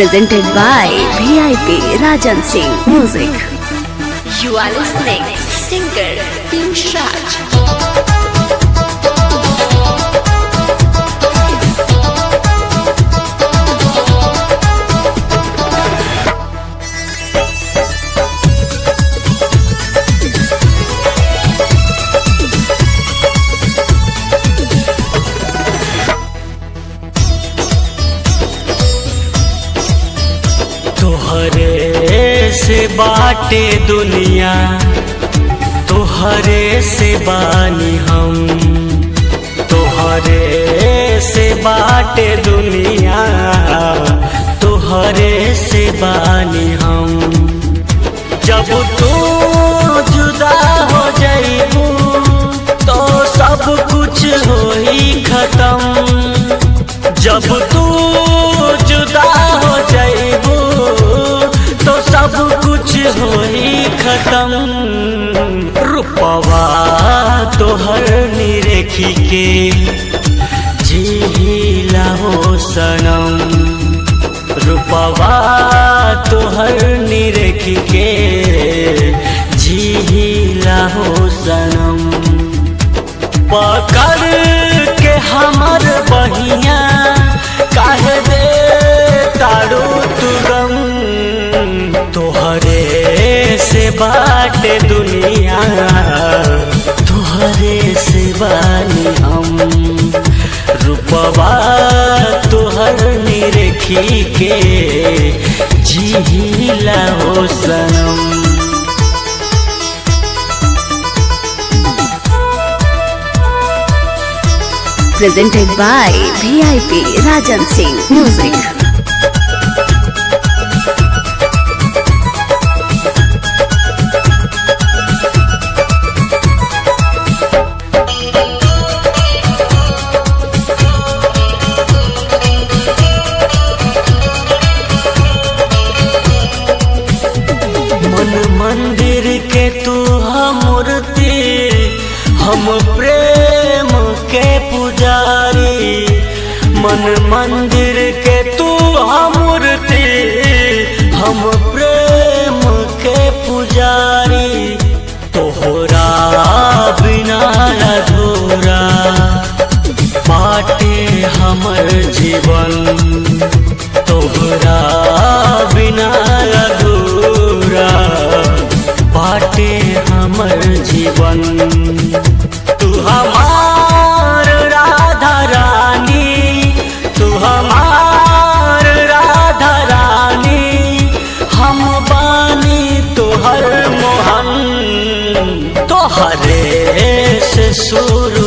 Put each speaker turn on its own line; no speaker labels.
presented by VIP Rajan Singh Music. You are listening singer Prince Raj.
तोहरे से बाटे दुनिया, तोहरे से बानी हम, तोहरे से बाटे दुनिया, तोहरे से बानी हम। जब तू जुदा हो जाइबू तो सब कुछ होई खत्म। जब तू जुदा हो जाइबू तो सब कुछ होई खत्म। रूपवा तोहर निरेखी के जीला हो सनम, रूपवा तोहर निरेखी के जीला हो सनम। पकड़ के हमर बहिया काहे दे तारू तू गम। तोहरे से बाटे दुनिया, तोहरे से बानी हम। रूपवा तोहर निरेखी के जीला हो सनम।
Presented by VIP Rajan Singh Music.
मन मंदिर के तू मूर्ति, हम प्रेम के पुजारी। मन मंदिर के तू मूर्ति, हम प्रेम के पुजारी। तोहरा बिना अधूरा बाटे हमर जीवन, तोहरा बिना अधूरा बाटे हमर जीवन। तू हमार राधा रानी, तू हमार राधा रानी, हम बानी तोहर मोहन। तोहरे से शुरू